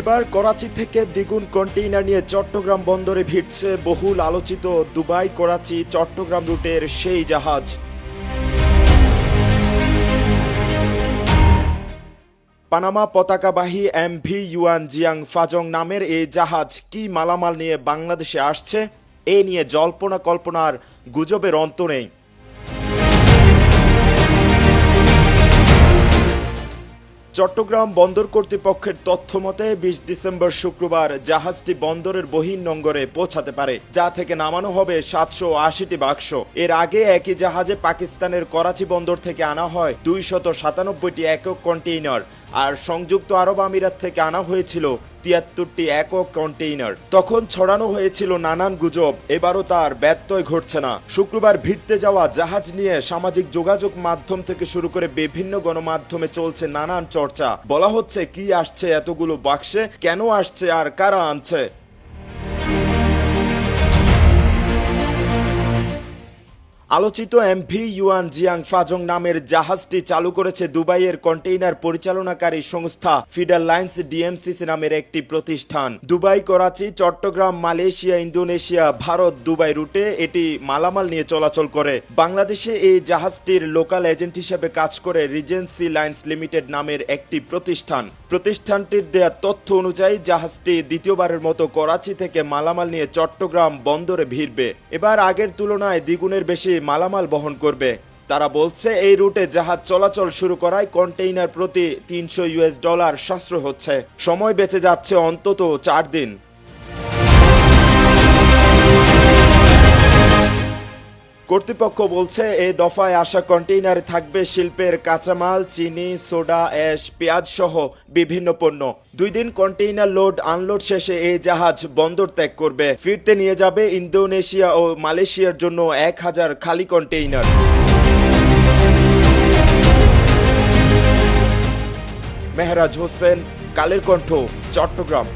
এবার করাচি থেকে দ্বিগুণ কন্টেইনার নিয়ে চট্টগ্রাম বন্দরে ভিড়ছে বহুল আলোচিত দুবাই করাচি চট্টগ্রাম রুটের সেই জাহাজ। পানামা পতাকাবাহী এমভি ইউয়ান জিয়াং ফাজং নামের এই জাহাজ কি মালামাল নিয়ে বাংলাদেশে আসছে, এ নিয়ে জল্পনা কল্পনার গুজবের অন্ত নেই। চট্টগ্রাম বন্দর কর্তৃপক্ষের তথ্য মতে ২০ ডিসেম্বর শুক্রবার জাহাজটি বন্দরের বহির্নোঙরে পৌঁছাতে পারে, যা থেকে নামানো হবে ৭৮০টি বাক্স। এর আগে একই জাহাজে পাকিস্তানের করাচি বন্দর থেকে আনা হয় ২৯৭টি একক কন্টেইনার, আর সংযুক্ত আরব আমিরাত থেকে আনা হয়েছিল ৭৩টি একক কন্টেইনার। তখন ছড়ানো হয়েছিল নানান গুজব, এবারও তার ব্যত্যয় ঘটছে না। শুক্রবার ভিড়তে যাওয়া জাহাজ নিয়ে সামাজিক যোগাযোগ মাধ্যম থেকে শুরু করে বিভিন্ন গণমাধ্যমে চলছে নানান চর্চা। বলা হচ্ছে কি আসছে এতগুলো বাক্সে, কেন আসছে আর কারা আনছে। আলোচিত এমভি ইউয়ান জিয়াং ফাজং নামের জাহাজটি চালু করেছে দুবাইয়ের কন্টেইনার পরিচালনাকারী সংস্থা ফিডার লাইন্স ডিএমসিসি নামের একটি প্রতিষ্ঠান। দুবাই করাচি চট্টগ্রাম মালয়েশিয়া ইন্দোনেশিয়া ভারত দুবাই রুটে এটি মালামাল নিয়ে চলাচল করে। বাংলাদেশে এই জাহাজটির লোকাল এজেন্ট হিসেবে কাজ করে রিজেন্সি লাইন্স লিমিটেড নামের একটি প্রতিষ্ঠান। প্রতিষ্ঠানটির দেয়া তথ্য অনুযায়ী জাহাজটি দ্বিতীয়বারের মতো করাচি থেকে মালামাল নিয়ে চট্টগ্রাম বন্দরে ভিড়বে। এবার আগের তুলনায় দ্বিগুণের বেশি মালামাল বহন করবে। তারা বলছে এই রুটে জাহাজ চলাচল শুরু করায় কন্টেইনার প্রতি $৩০০ সাশ্রয় হচ্ছে। সময় বেঁচে যাচ্ছে অন্তত ৪ দিন। কর্তৃপক্ষ বলছে এই দফায় আসা কন্টেইনারে থাকবে শিল্পের কাঁচামাল, চিনি, সোডা, অ্যাশ, পেঁয়াজ সহ বিভিন্ন পণ্য। ২ দিন কন্টেইনার লোড আনলোড শেষে এই জাহাজ বন্দর ত্যাগ করবে। ফিরতে নিয়ে যাবে ইন্দোনেশিয়া ও মালয়েশিয়ার জন্য ১,০০০ খালি কন্টেইনার। মেহরাজ হোসেন, কালের কণ্ঠ, চট্টগ্রাম।